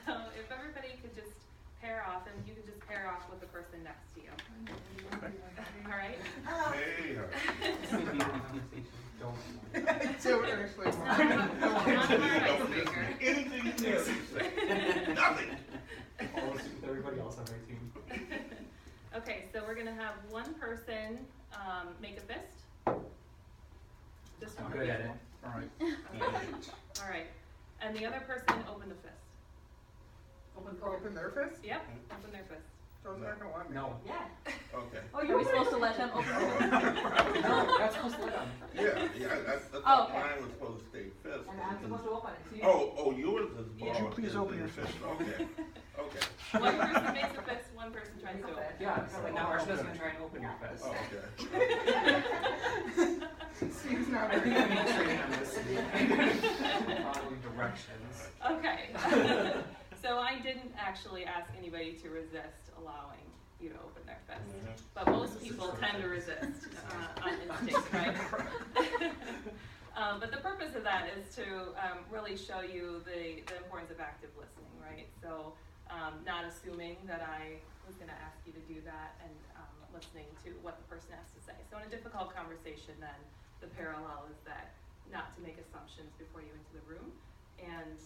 So if everybody could just pair off, and you can just pair off with the person next to you. All right? Hey. So actually, It's not an icebreaker. Anything you say. Nothing. I'll listen with everybody else on my team. Okay, so we're gonna have one person make a fist. Just I'm one. good at it. All right. All right, and the other person open the fist. open their fist? Yep, open their fist. Joe's not gonna want me. No. Yeah. Okay. Oh, you were supposed to let them open it. No, that's supposed to let them. Yeah, I Oh, thought okay. mine was supposed to stay fist. And I'm supposed to open it. So you Oh, yours is Yeah. ball. Would you please open your fist? Okay. Okay. One person makes a fist, one person tries to open. Yeah, so like now Arshna's gonna try and open your fist. Oh, okay. Steve's not I think very I'm training on this. Following directions. Okay. So I didn't actually ask anybody to resist allowing you to open their fist. But most people tend to resist on instinct, right? But the purpose of that is to really show you the importance of active listening, right? So not assuming that I was going to ask you to do that and listening to what the person has to say. So in a difficult conversation, then the parallel is that not to make assumptions before you enter the room and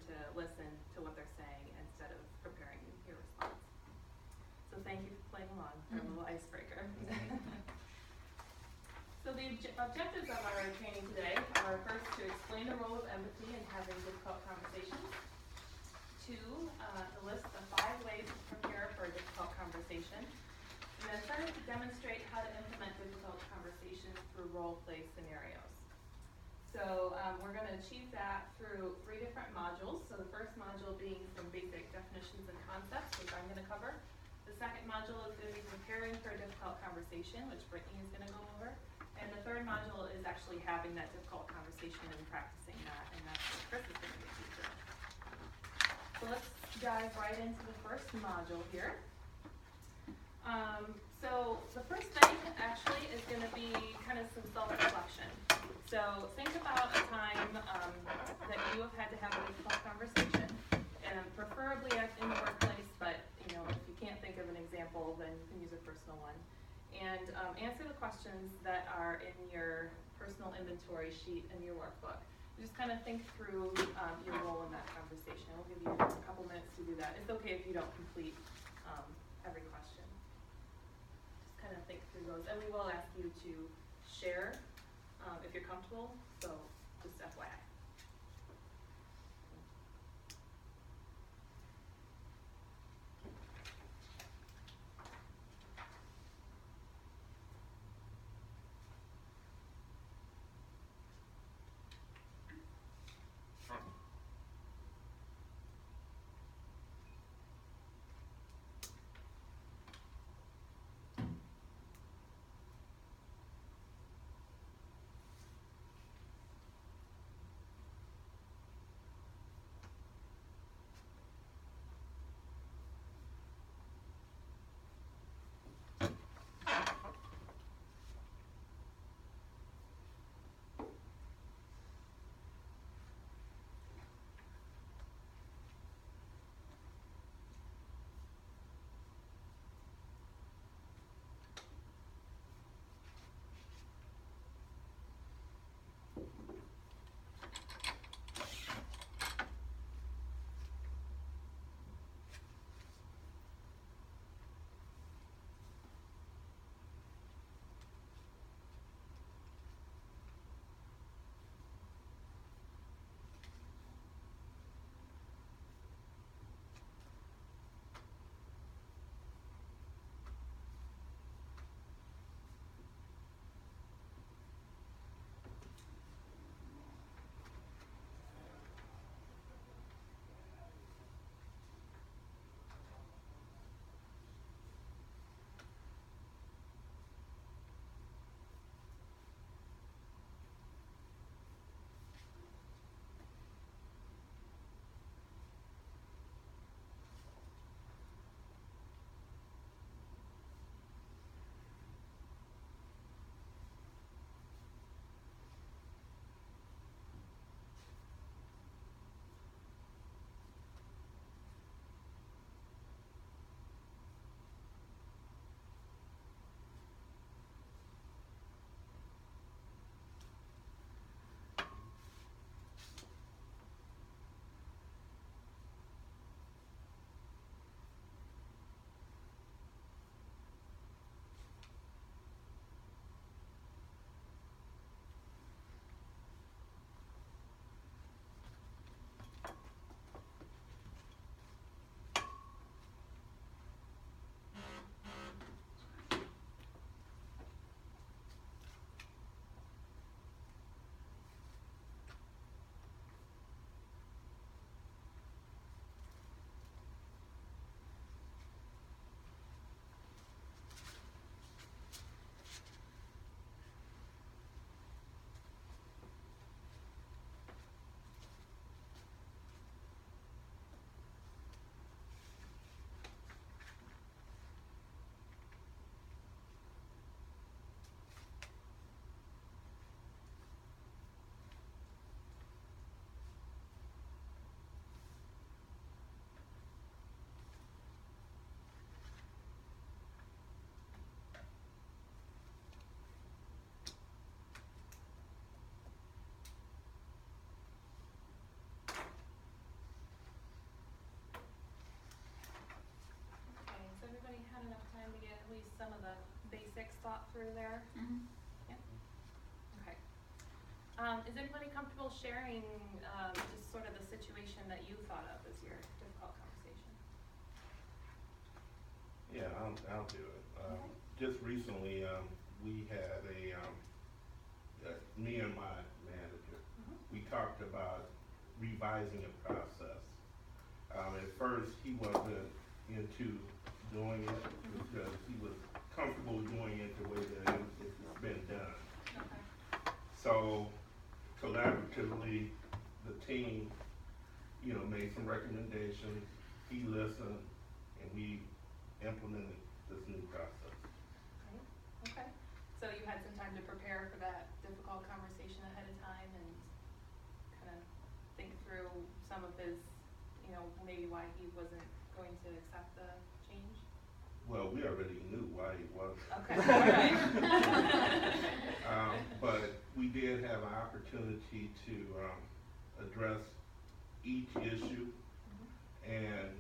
to listen to what they're saying instead of preparing your response. So thank you for playing along, our little icebreaker. So the objectives of our training today are first to explain the role of empathy in having difficult conversations. Two, to list the 5 ways to prepare for a difficult conversation. And then third, to demonstrate how to implement difficult conversations through role play scenarios. So we're going to achieve that through 3 different modules. So the first module being some basic definitions and concepts, which I'm going to cover. The second module is going to be preparing for a difficult conversation, which Brittany is going to go over. And the third module is actually having that difficult conversation and practicing that, and that's what Chris is going to be teaching. So let's dive right into the first module here. So the first thing actually is going to be kind of some self-reflection. So think about a time that you have had to have a difficult conversation, and preferably in the workplace, but you know, if you can't think of an example, then you can use a personal one. And answer the questions that are in your personal inventory sheet in your workbook. Just kind of think through your role in that conversation. We'll give you a couple minutes to do that. It's okay if you don't complete every question. Just kind of think through those. And we will ask you to share if you're comfortable, so just FYI. through there? Yeah. Okay. Is anybody comfortable sharing, just sort of the situation that you thought of as your difficult conversation? Yeah, I'll do it. Okay. Just recently, we had me and my manager, we talked about revising a process. At first, he wasn't into doing it because he was comfortable doing it the way that it's been done. Okay. So collaboratively, the team, made some recommendations. He listened, and we implemented this new process. Okay. So you had some time to prepare for that difficult conversation ahead of time and kind of think through some of his, maybe why he wasn't going to accept the change? Well, we already knew why he wasn't. Okay, all right. But we did have an opportunity to address each issue, and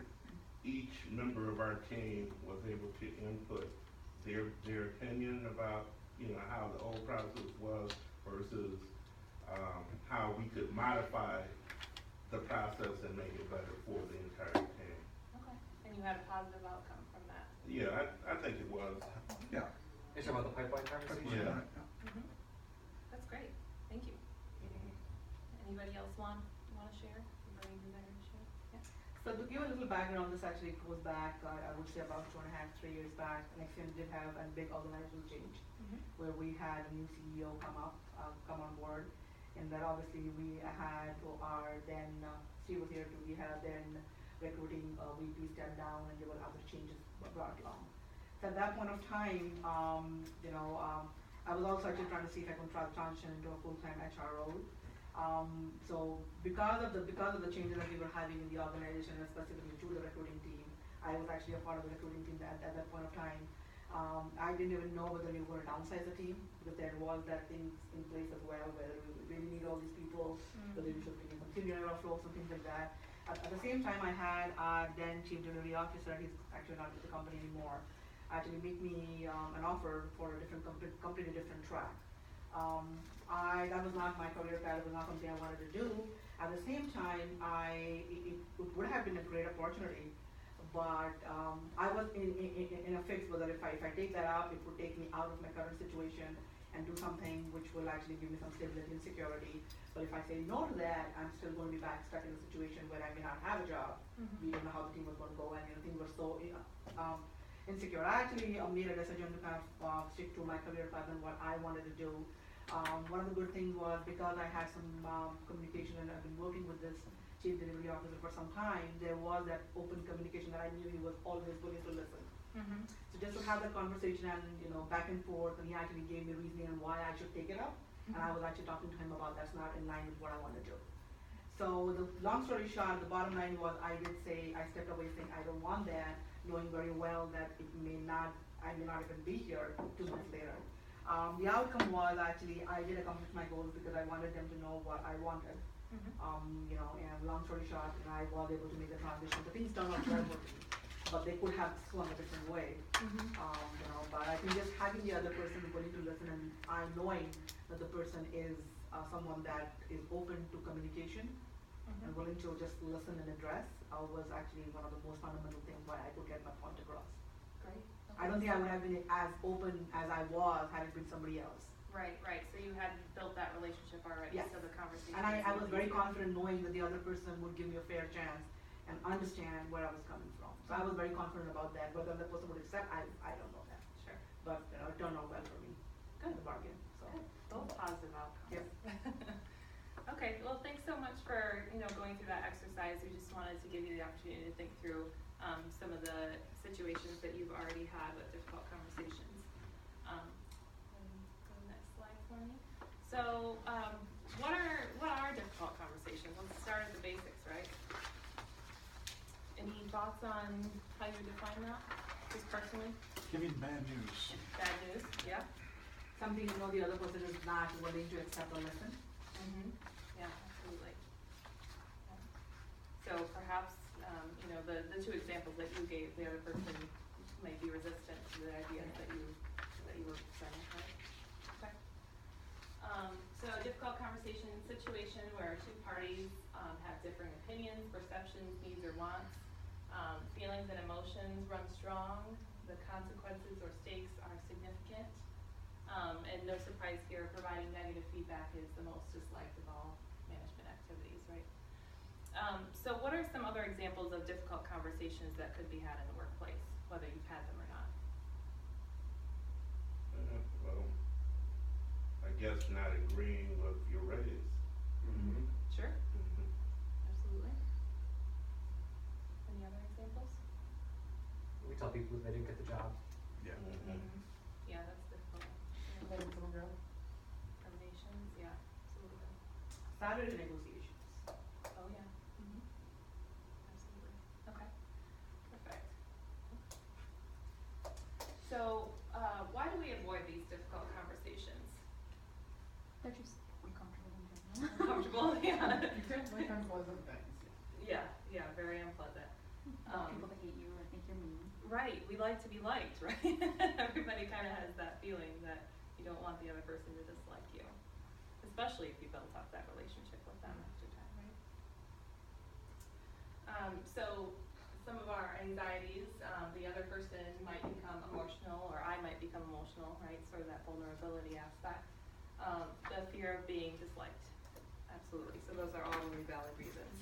each member of our team was able to input their opinion about how the old process was versus how we could modify the process and make it better for the entire team. Okay, and you had a positive outcome from that? Yeah, I think it was. Yeah. It's about the pipeline conversation? Yeah. That's great, thank you. Anybody else want to share? Anybody desire to share? Yeah. So to give a little background, this actually goes back, I would say about 2.5, 3 years back. Nexient did have a big organizational change where we had a new CEO come on board, and that obviously we had our then, Steve was here too, we had then recruiting VP step down, and there were other changes brought along. So at that point of time, I was also actually trying to see if I could transition into a full-time HR role. So because of the changes that we were having in the organization, and specifically to the recruiting team, I was actually a part of the recruiting team at that point of time. I didn't even know whether we were going to downsize the team, because there was that thing in place as well, whether we really need all these people, whether we should bring in some senior roles and things like that. At the same time, I had our then chief delivery officer, he's actually not with the company anymore, actually make me an offer for a completely different track. That was not my career path, it was not something I wanted to do. At the same time, it would have been a great opportunity, but I was in a fix whether if I take that up, it would take me out of my current situation and do something which will actually give me some stability and security. But if I say no to that, I'm still going to be stuck in a situation where I may not have a job. We didn't know how the team was going to go, and things were so insecure. I actually made a decision to kind of stick to my career path and what I wanted to do. One of the good things was because I had some communication, and I've been working with this chief delivery officer for some time, there was that open communication that I knew he was always willing to listen. So just to have that conversation and back and forth, and he actually gave me reasoning on why I should take it up, and I was actually talking to him about that's not in line with what I want to do. So the long story short, the bottom line was I did say, I stepped away saying I don't want that, knowing very well that I may not even be here 2 months later. The outcome was actually I did accomplish my goals because I wanted them to know what I wanted. And long story short, I was able to make the transition. The things turned out well for me, but they could have swung a different way. But I think just having the other person willing to listen, and I knowing that the person is someone that is open to communication and willing to just listen and address was actually one of the most fundamental things why I could get my point across. Great. Okay. I don't think I would have been as open as I was had it been somebody else. Right. So you had built that relationship already. Yes. So the conversation. And I was very confident knowing that the other person would give me a fair chance and understand where I was coming from. So I was very confident about that. Whether the person would accept, I don't know that. Sure. But it turned out well for me. Good. In the bargain. So. Good. Both positive outcomes. Yep. Okay. Well, thanks so much for going through that exercise. We just wanted to give you the opportunity to think through some of the situations that you've already had with difficult conversations. Go to the next slide for me. So, what are difficult conversations? Let's start at the basics, right? Any thoughts on how you define that, just personally? Giving bad news. Bad news, yeah. Something the other person is not willing to accept or listen. Yeah, absolutely. Yeah. So perhaps, the two examples that you gave, the other person may be resistant to the ideas that you were presenting, right? Okay. So a difficult conversation situation where two parties, have differing opinions, perceptions, needs, or wants. Feelings and emotions run strong, the consequences or stakes are significant. And no surprise here, providing negative feedback is the most disliked of all management activities, right? So what are some other examples of difficult conversations that could be had in the workplace, whether you've had them or not? Well, I guess not agreeing with your raise. Mm-hmm. Sure, absolutely. Any other examples? We tell people they didn't get the job. Yeah. Yeah, that's difficult. Little girl. Terminations, yeah, absolutely. Salary negotiations. Oh, yeah. Absolutely. Okay, perfect. So, why do we avoid these difficult conversations? They're just uncomfortable in general. Uncomfortable, yeah. You don't like unpleasant things. Yeah, very unpleasant. People that hate you or think you're mean. Right, we like to be liked, right? Everybody kind of has that feeling that you don't want the other person to dislike you, especially if you built up that relationship with them after time, right? So some of our anxieties, the other person might become emotional, or I might become emotional, right? Sort of that vulnerability aspect. The fear of being disliked, absolutely. So those are all really valid reasons.